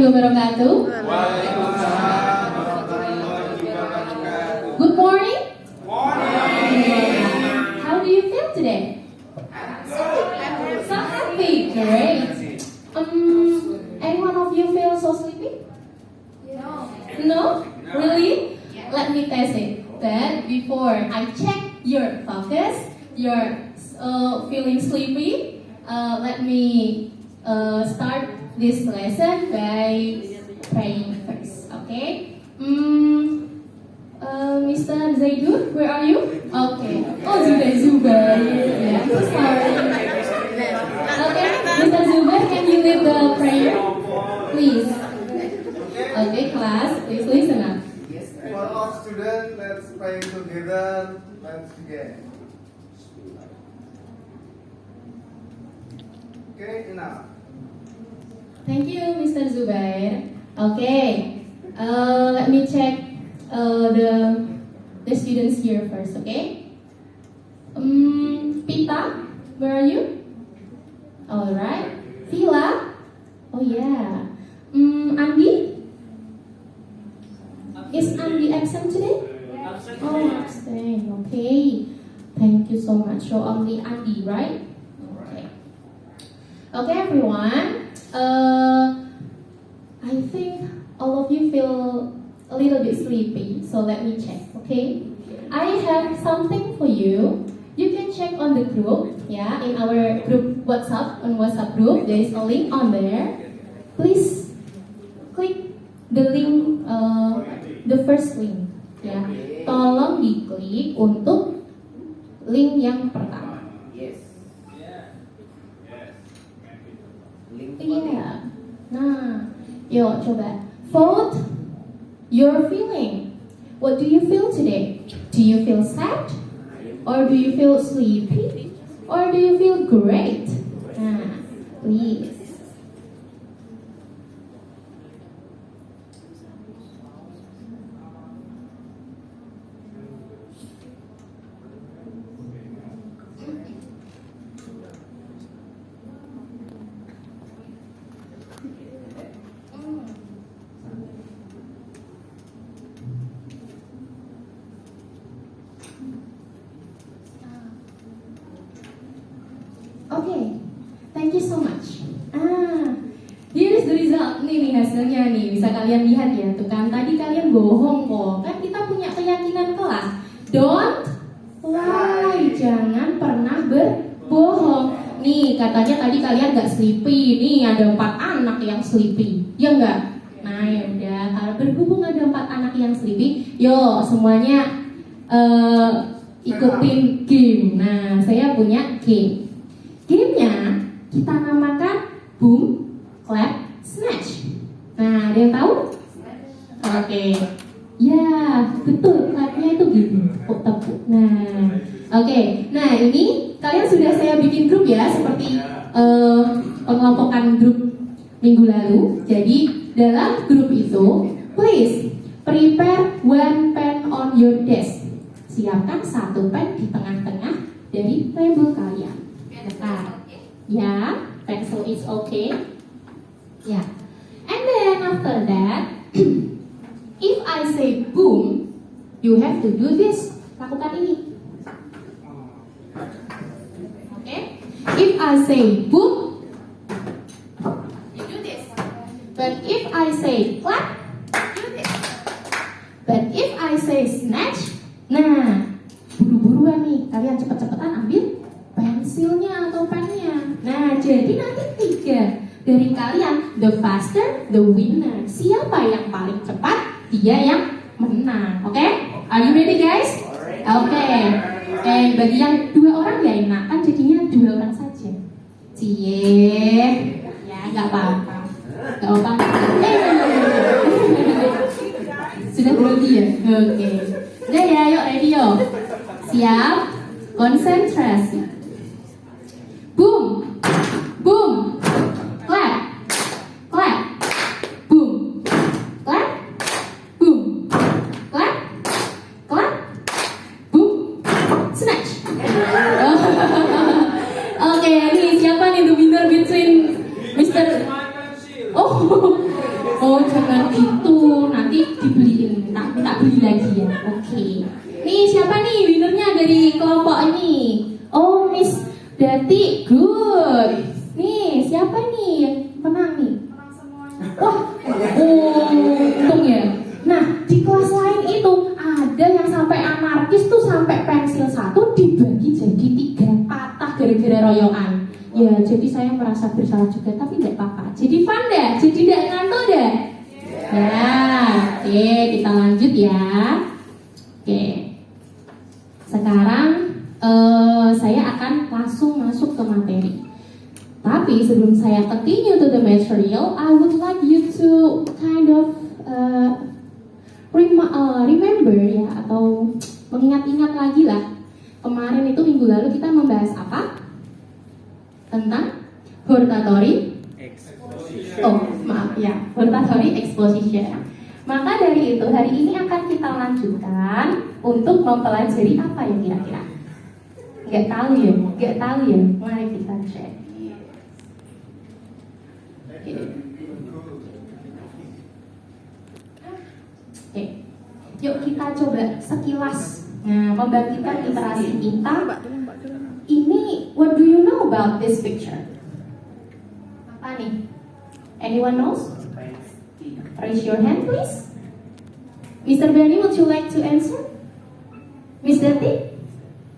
warahmatullahi wabarakatuh. Waalaikumsalam warahmatullahi wabarakatuh. Good morning. Morning. How do you feel today? So happy. Great. Any one of you feel so sleepy? No? Really? Let me test it. But before I check your focus, your feeling sleepy, let me start this lesson by praying first. Okay? Mr. Zaidun, where are you? Okay. Oh, Zubair. Yeah, so sorry. Okay, Mr. Zubair, can you lead the prayer? Please. Okay, class, please listen up. For all students, let's pray together. Let's begin. Okay, enough. Thank you, Mr. Zubair. Okay, let me check the students here first. Okay. Pita, where are you? All right. Vila. Oh yeah. Andi. Is Andi absent today? Oh, absent. Okay. Thank you so much. So only Andi, right? Okay. Okay, everyone. I think all of you feel a little bit sleepy. So let me check. Okay. I have something for you. You can check on the group. Yeah, in our group WhatsApp group, there is a link on there. Please click the link. The first link, ya, tolong diklik untuk link yang pertama. Yes. Iya. Nah, yuk coba vote your feeling. What do you feel today? Do you feel sad? Or do you feel sleepy? Or do you feel great? Nah, please. Okay, thank you so much. Here is the result. Nih hasilnya nih, bisa kalian lihat ya. Tuh kan, tadi kalian bohong kok. Kan kita punya keyakinan kelas. Don't lie. Jangan pernah berbohong. Nih, katanya tadi kalian gak sleepy. Nih, ada 4 anak yang sleepy. Ya enggak? Nah, ya udah. Kalau berhubung ada 4 anak yang sleepy, yuk semuanya ikutin game. Nah, saya punya game. Gamenya kita namakan boom, clap, snatch. Nah, ada yang tahu? Oke. Ya, betul. Clapnya itu gini, tepuk. Nah, oke. Nah, ini kalian sudah saya bikin grup ya, seperti pengelompokan grup minggu lalu. Jadi, dalam grup itu, please prepare one pen on your desk. Siapkan 1 pen di tengah-tengah dari table kalian. Ya, pencil is okay. Ya, and then after that, if I say boom, you have to do this. Lakukan ini. Okay? If I say boom, you do this. But if I say clap, you do this. But if I say snatch, nah, buru-buruan nih, kalian cepet-cepetan ambil pensilnya atau pennya. Nah, jadi nanti 3 dari kalian, the faster, the winner. Siapa yang paling cepat, dia yang menang. Oke? Are you ready guys? Oke. Bagi yang 2 orang ya enak, kan jadinya 2 orang saja. Cie. Ya, nggak apa-apa. Nggak apa-apa. Sudah berhenti ya? Oke. Udah ya, yuk ready yuk. Siap? Konsentrasi. Boom, boom, clap, clap, boom, clap, boom, clap, clap, boom, snatch. Oke, ini siapa nih the winner between Mr. Oh, Oh, jangan gitu. Nanti dibeliin. Tak beli lagi ya. Oke. Nih, siapa nih winnernya dari kelompok ini? Oh, Miss Dati. Good. Nih, siapa nih yang menang nih? Wah, untung ya. Nah, di kelas lain itu ada yang sampai anarkis tuh, sampai pensil satu dibagi jadi 3, patah gara-gara royokan. Ya, jadi saya merasa bersalah juga, tapi nggak apa-apa. Jadi fun deh, jadi tidak ngantuk deh. Ya, oke, kita lanjut ya. Oke, sekarang saya akan langsung masuk ke materi. Tapi sebelum saya continue to the material, I would like you to kind of remember ya, atau mengingat-ingat lagi lah. Kemarin itu minggu lalu kita membahas apa? Tentang hortatory exposition. Oh, maaf ya, hortatory exposition. Maka dari itu hari ini akan kita lanjutkan untuk mempelajari apa ya kira-kira? Nggak tahu ya. Mari kita cek. Oke, yuk kita coba sekilas membangkitkan literasi kita. Ini, what do you know about this picture? Apa nih? Anyone knows? Raise your hand please. Mr. Benny, would you like to answer? Miss Dati?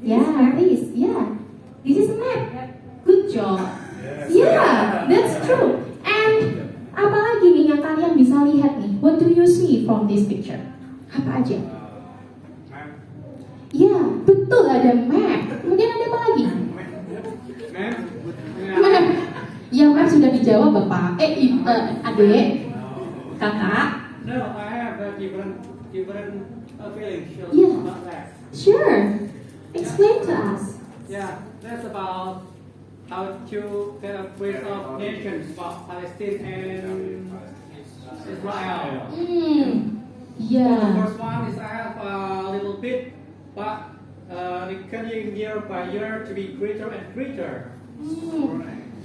Yeah, please. Yeah. This is a map. Good job. Yeah, that's true. And apa lagi nih yang kalian bisa lihat nih? What do you see from this picture? Apa aja? Ya, betul, ada map. Kemudian ada apa lagi? Map. Ya, map sudah dijawab Bapak. Adik, kakak. No, I have a different feeling. Yeah. About that. Sure. Explain to us. Yeah, that's about how to get a bridge of nations about Palestine and Israel. The Yeah. first one is I have a little bit, but recurring year by year to be greater and greater.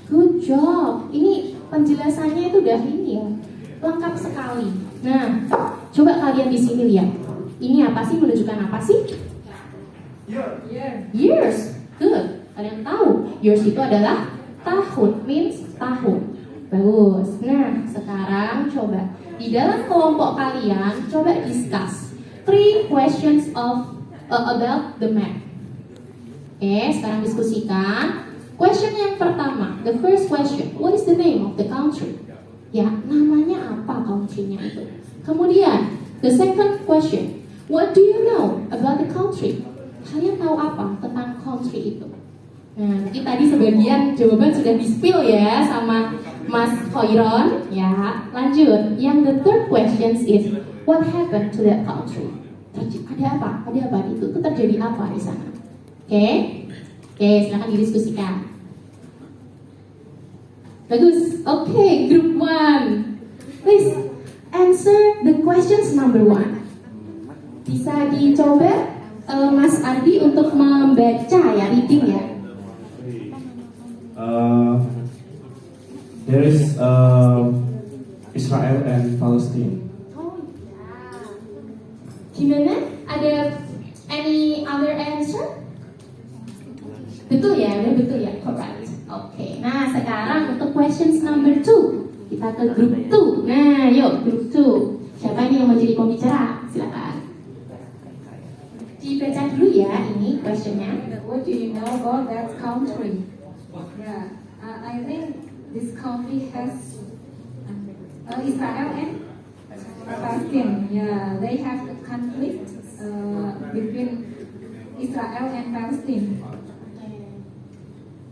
Good job. Ini penjelasannya itu udah ini ya, lengkap sekali. Nah, coba kalian di sini lihat. Ini apa sih? Menunjukkan apa sih? Years. Good. Kalian tahu years itu adalah tahun, means tahun. Bagus. Nah, sekarang coba di dalam kelompok kalian coba discuss 3 questions about the map. Oke, sekarang diskusikan. Question yang pertama, the first question, what is the name of the country? Ya, namanya apa country-nya itu? Kemudian, the second question, what do you know about the country? Kalian tahu apa tentang country itu? Nah, mungkin tadi sebagian jawaban sudah di-spill ya sama Mas Khoiron. Ya, lanjut. Yang the third question is, what happened to that country? Ada apa? Ada apa itu? Itu terjadi apa di sana? Oke, silakan didiskusikan. Bagus. Oke, group 1. Please answer the questions number 1. Bisa dicoba Mas Ardi untuk membaca ya, reading ya. There is Israel and Palestine. Oh ya. Gimana? Ada any other answer? Betul ya, udah betul ya, correct. Oke. Nah, sekarang untuk questions number 2, kita ke group 2. Nah, yuk group 2. Siapa ini yang mau jadi pembicara? Silakan. Dibaca dulu ya ini questionnya. What do you know about that country? Yeah, I think this country has Israel and Palestine. Yeah, they have a conflict between Israel and Palestine.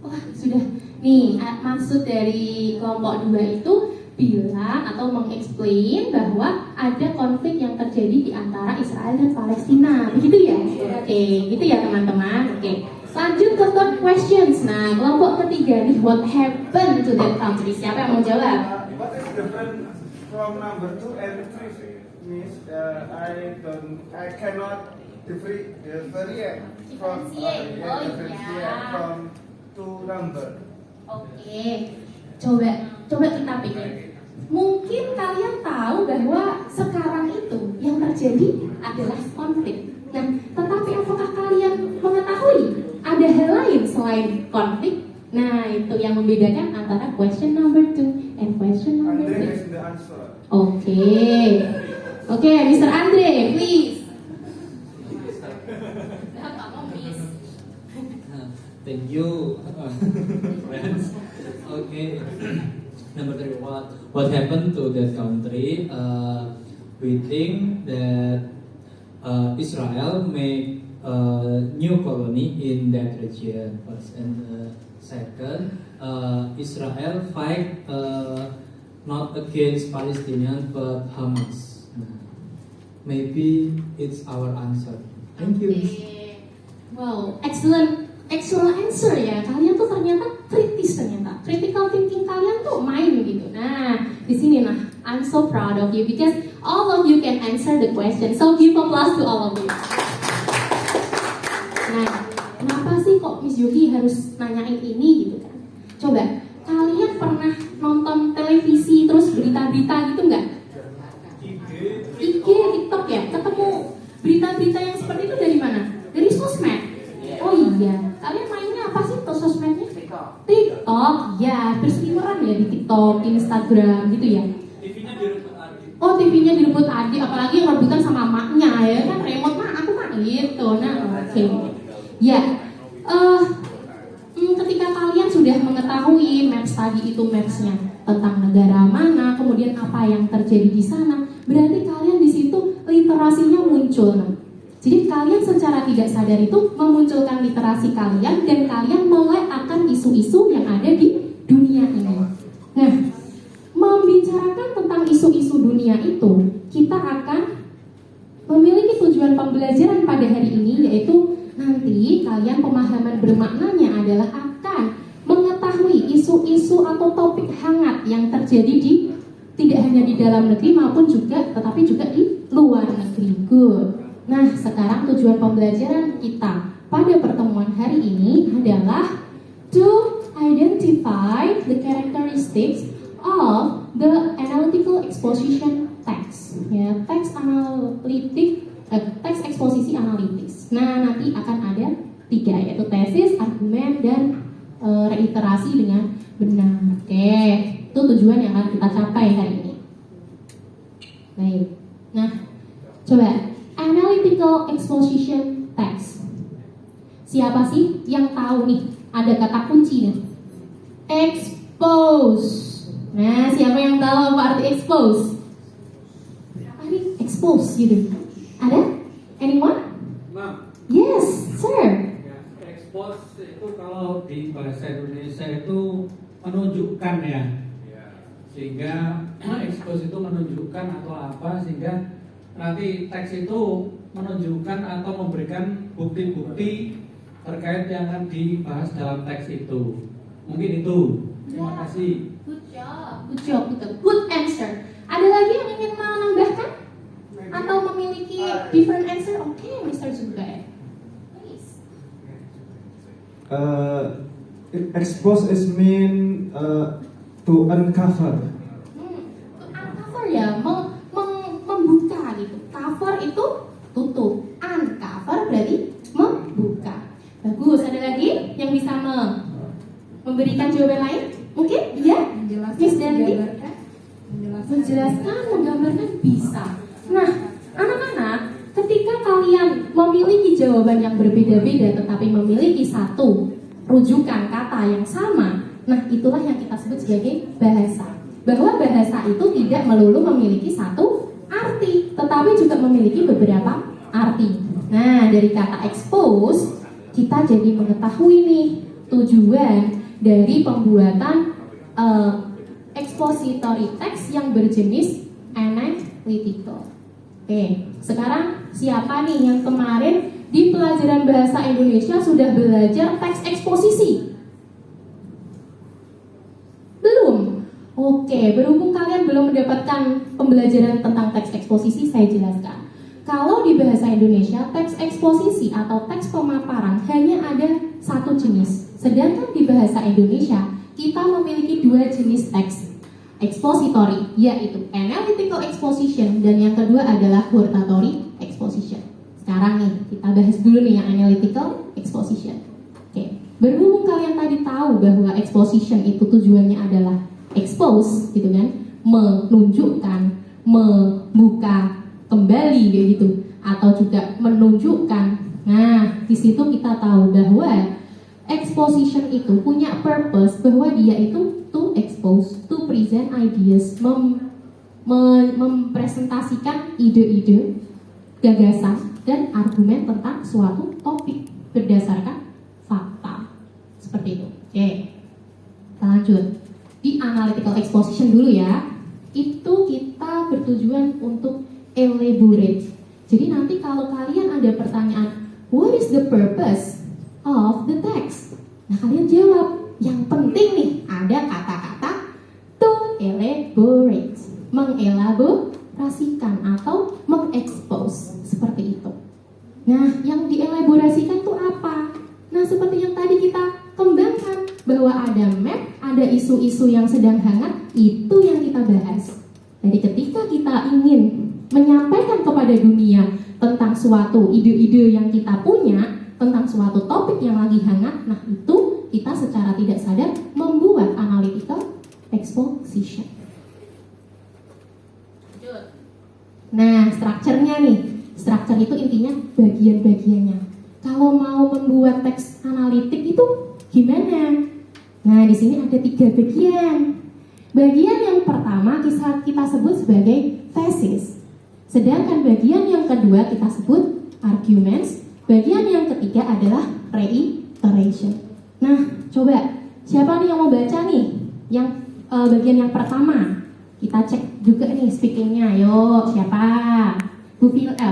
Wah, sudah. Nih, maksud dari kelompok 2 itu bilang atau mengexplain bahwa ada konflik yang terjadi di antara Israel dan Palestina. Begitu ya? Oke, gitu ya teman-teman. Oke. Lanjut ke third questions. Nah, kelompok ketiga nih, what happened to that country? Siapa yang mau jawab? What is different from number 2 and 3? Miss, I cannot differentiate from two number. Oke. Coba kita pikir. Mungkin kalian tahu bahwa sekarang itu yang terjadi adalah konflik. Nah, tetapi apakah kalian mengetahui ada hal lain selain konflik? Nah, itu yang membedakan antara question number 2 and question number Andre 3. is the answer. Oke, Mr. Andre, please. Thank you, friends. Okay. Number 3, what happened to that country? We think that Israel make a new colony in that region. First and second, Israel fight not against Palestinians but Hamas. Maybe it's our answer. Thank you. Wow, excellent answer ya. Kalian tuh ternyata kritis ternyata. Critical thinking kalian tuh main gitu. Nah, di sini I'm so proud of you because all of you can answer the question. So give applause to all of you. Nah, kenapa sih kok Miss Yogi harus nanyain ini gitu kan? Coba, kalian pernah nonton televisi terus berita-berita gitu nggak? IG, TikTok ya? Ketemu berita-berita yang seperti itu dari mana? Dari sosmed. Oh iya, kalian mainnya apa sih tuh sosmednya? TikTok, ya berseliweran ya di TikTok, Instagram gitu ya. TV-nya direbut adik. Oh, TV-nya direbut adik, apalagi yang rebutan sama maknya ya kan, remote mah aku mah gitu. Nah, oke. Ya, ketika kalian sudah mengetahui maps tadi itu mapsnya tentang negara mana, kemudian apa yang terjadi di sana, berarti kalian di situ literasinya muncul. Jadi kalian secara tidak sadar itu memunculkan literasi kalian dan kalian melek akan isu-isu yang ada di dunia ini. Nah, membicarakan tentang isu-isu dunia itu, kita akan memiliki tujuan pembelajaran pada hari ini, yaitu nanti kalian pemahaman bermaknanya adalah akan mengetahui isu-isu atau topik hangat yang terjadi di tidak hanya di dalam negeri maupun juga tetapi juga di luar negeri. Good. Nah, sekarang tujuan pembelajaran kita pada pertemuan hari ini adalah to identify the characteristics of the analytical exposition text. Ya, teks analitik, teks eksposisi analitis. Nah, nanti akan ada 3, yaitu tesis, argumen, dan reiterasi dengan benar. Oke, itu tujuan yang akan kita capai hari ini. Baik. Nah, coba analytical exposition text. Siapa sih yang tahu nih? Ada kata kunci nih. Expose. Nah, siapa yang tahu apa arti expose? Apa nih expose gitu? Ada? Anyone? Ma'am, Yes, sir. ya, expose itu kalau di bahasa Indonesia itu menunjukkan ya. Sehingga expose itu menunjukkan atau apa, sehingga nanti teks itu menunjukkan atau memberikan bukti-bukti terkait yang akan dibahas dalam teks itu. Mungkin itu. Terima kasih. Good job, betul. Good answer. Ada lagi yang ingin menambahkan atau memiliki different answer? Oke, Mr. Zubair. Please. Expose is mean to uncover. Uncover ya, membuka gitu. Cover itu tutup, uncover berarti membuka. Bagus, ada lagi yang bisa memberikan jawaban lain? Mungkin? Ya? Miss Danti? Menjelaskan, menggambarkan bisa. Nah, anak-anak, ketika kalian memiliki jawaban yang berbeda-beda tetapi memiliki satu rujukan kata yang sama, nah itulah yang kita sebut sebagai bahasa. Bahwa bahasa itu tidak melulu memiliki satu arti, tetapi juga memiliki beberapa arti. Nah, dari kata expose, kita jadi mengetahui nih tujuan dari pembuatan expository text yang berjenis analytical. Oke, sekarang siapa nih yang kemarin di pelajaran bahasa Indonesia sudah belajar teks eksposisi? Belum? Oke, berhubung kalian belum mendapatkan pembelajaran tentang teks eksposisi, saya jelaskan. Kalau di bahasa Indonesia, teks eksposisi atau teks pemaparan hanya ada satu jenis. Sedangkan di bahasa Indonesia, kita memiliki 2 jenis teks. expository, yaitu analytical exposition, dan yang kedua adalah hortatory exposition. Sekarang nih, kita bahas dulu nih yang analytical exposition. Oke, berhubung kalian tadi tahu bahwa exposition itu tujuannya adalah expose, gitu kan, menunjukkan, membuka kembali, kayak gitu, atau juga menunjukkan. Nah, di situ kita tahu bahwa exposition itu punya purpose bahwa dia itu to expose, to present ideas, mempresentasikan ide-ide, gagasan, dan argumen tentang suatu topik berdasarkan fakta. Seperti itu. Oke, kita lanjut. Di analytical exposition dulu ya. Itu kita bertujuan untuk elaborate. Jadi nanti kalau kalian ada pertanyaan, what is the purpose of the text? Nah, kalian jawab. Yang penting nih, ada kata-kata to elaborate, mengelaborasikan atau mengekspos, seperti itu. Nah, yang dielaborasikan itu apa? Nah, seperti yang tadi kita kembangkan, bahwa ada map, ada isu-isu yang sedang hangat, itu yang kita bahas. Jadi ketika kita ingin menyampaikan kepada dunia tentang suatu ide-ide yang kita punya, tentang suatu topik yang lagi hangat, nah itu kita secara tidak sadar membuat analytical exposition. Nah, strukturnya nih, struktur itu intinya bagian-bagiannya. Kalau mau membuat teks analitik itu gimana? Nah, di sini ada 3 bagian. Bagian yang pertama kita sebut sebagai thesis. Sedangkan bagian yang kedua kita sebut arguments. Bagian yang ketiga adalah reiteration. Nah, coba siapa nih yang mau baca nih? Yang bagian yang pertama. Kita cek juga nih speakingnya. Ayo, siapa?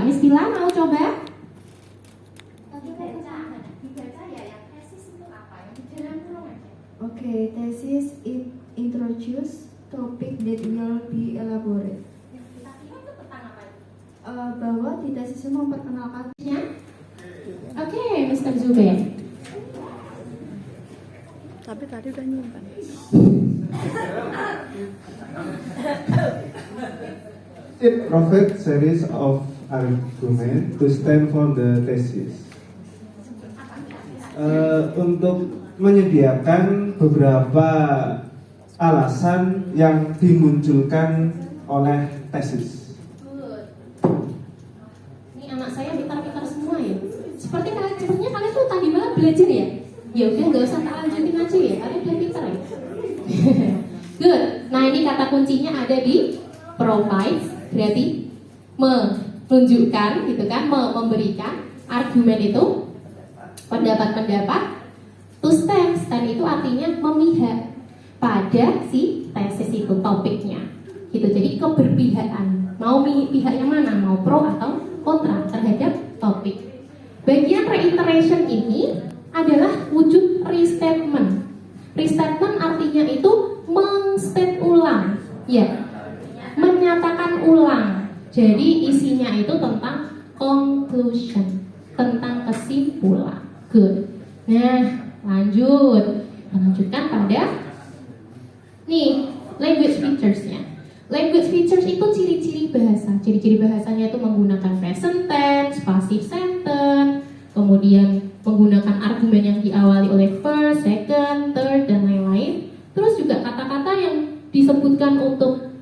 Miss Vila mau coba? Okay, thesis introduce topic that will be elaborate. Bahwa di tesis itu memperkenalkan. Oke, Mr. Zubair. Tapi tadi udah nyimpan. It provides series of argument to stand for the thesis. Untuk menyediakan beberapa alasan yang dimunculkan oleh tesis. Ini anak saya pintar-pintar semua ya. Seperti kalian sebenarnya kalian tuh tadi malam belajar ya. Ya udah nggak usah tak lanjutin aja ya. Kalian udah pintar ya. Good. Nah, ini kata kuncinya ada di provide, berarti menunjukkan gitu kan, memberikan argumen itu, pendapat-pendapat. To stand itu artinya memihak pada si tesis itu, topiknya gitu. Jadi keberpihakan, mau pihak yang mana, mau pro atau kontra terhadap topik. Bagian reiteration ini adalah wujud restatement. Restatement artinya itu meng-state ulang, ya, menyatakan ulang. Jadi isinya itu tentang conclusion, tentang kesimpulan. Good. Nah, lanjutkan pada nih language features-nya. Language features itu ciri-ciri bahasa. Ciri-ciri bahasanya itu menggunakan present tense, passive sentence, kemudian menggunakan argumen yang diawali oleh first, second, third, dan lain-lain. Terus juga kata-kata yang disebutkan untuk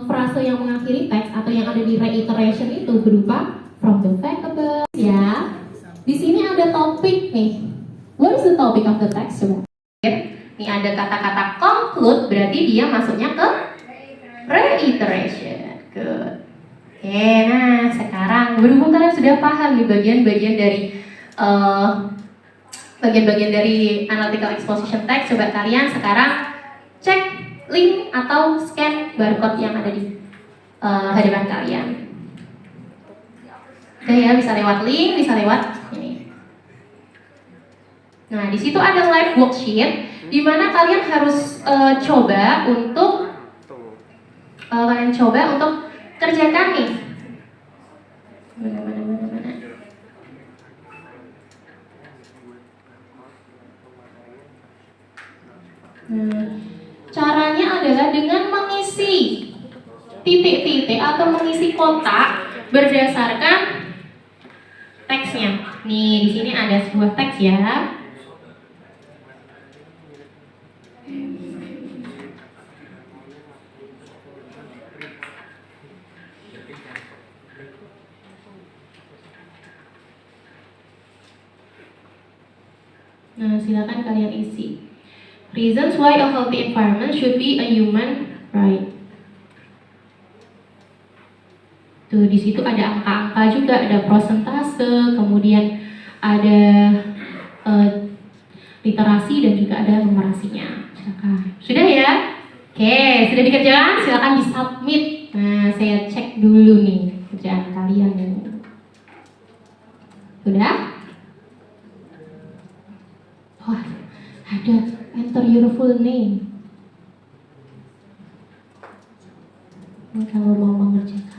frase yang mengakhiri teks atau yang ada di reiteration itu berupa from the fact above, ya. Di sini ada topik nih. What is the topic of the text? Coba. Ini ada kata-kata conclude, berarti dia masuknya ke reiteration. Good. Oke, nah sekarang berhubung kalian sudah paham nih bagian-bagian dari analytical exposition text, coba kalian sekarang cek link atau scan barcode yang ada di hadapan kalian. Oke ya, bisa lewat link, bisa lewat ini. Nah, di situ ada live worksheet di mana kalian harus coba untuk kerjakan nih. Mana. Nah, caranya adalah dengan titik-titik atau mengisi kotak berdasarkan teksnya. Nih, di sini ada sebuah teks ya. Nah, silakan kalian isi. Reasons why a healthy environment should be a human right. Tuh, di situ ada angka-angka juga, ada prosentase, kemudian ada literasi dan juga ada numerasinya. Silakan. Sudah ya? Oke, sudah dikerjakan? Silakan di-submit. Nah, saya cek dulu nih kerjaan kalian nih. Sudah? Wah, ada enter your full name. Ini kalau mau mengerjakan.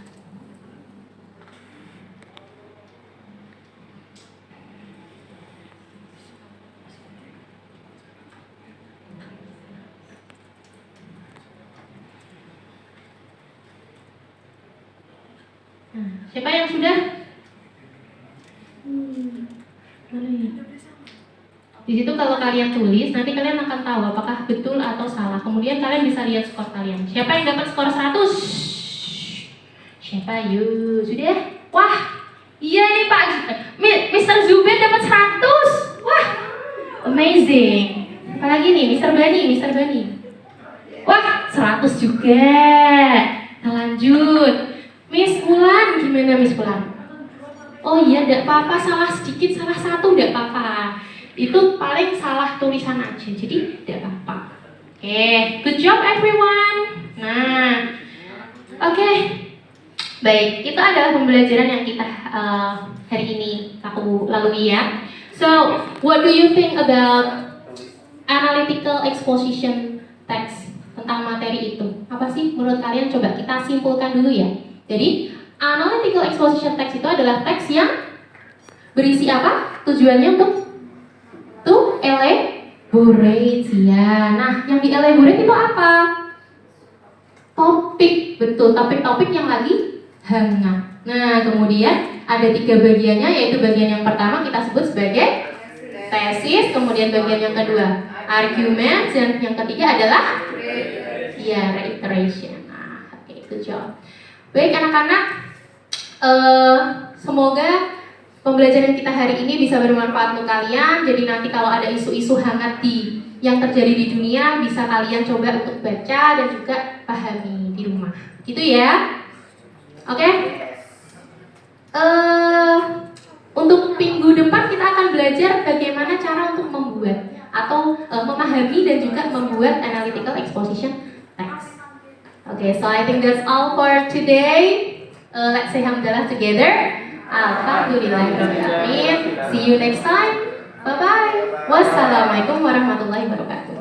Nah, siapa yang sudah? Mana ya? Di situ kalau kalian tulis, nanti kalian akan tahu apakah betul atau salah. Kemudian kalian bisa lihat skor kalian. Siapa yang dapat skor 100? Siapa? Yuk, sudah? Wah, iya nih Pak, Mr. Zubair dapat 100. Wah, amazing. Apalagi nih, Mr. Bani. Wah, 100 juga. Kita lanjut. Miss Mulan, gimana Miss Mulan? Oh iya, tidak apa-apa, salah sedikit, salah satu tidak apa-apa. Itu paling salah tulisan aja, jadi tidak apa-apa. Oke, good job everyone. Nah, oke. Baik, itu adalah pembelajaran yang kita hari ini aku lalui ya. So, what do you think about analytical exposition text tentang materi itu? Apa sih menurut kalian? Coba kita simpulkan dulu ya. Jadi, analytical exposition text itu adalah teks yang berisi apa? Tujuannya untuk elaborate ya. Nah, yang di elaborate itu apa? Topik, betul, topik-topik yang lagi hangat. Nah, kemudian ada 3 bagiannya, yaitu bagian yang pertama kita sebut sebagai tesis, kemudian bagian yang kedua argument, dan yang ketiga adalah reiteration. Nah, oke, good job. Baik anak-anak, semoga pembelajaran kita hari ini bisa bermanfaat untuk kalian. Jadi nanti kalau ada isu-isu hangat yang terjadi di dunia, bisa kalian coba untuk baca dan juga pahami di rumah. Gitu ya. Oke. Untuk minggu depan kita akan belajar bagaimana cara untuk membuat atau memahami dan juga membuat analytical exposition text. Okay, so I think that's all for today. Let's say hamdalah together. Alhamdulillahirrahmanirrahim. See you next time. Bye bye. Wassalamualaikum warahmatullahi wabarakatuh.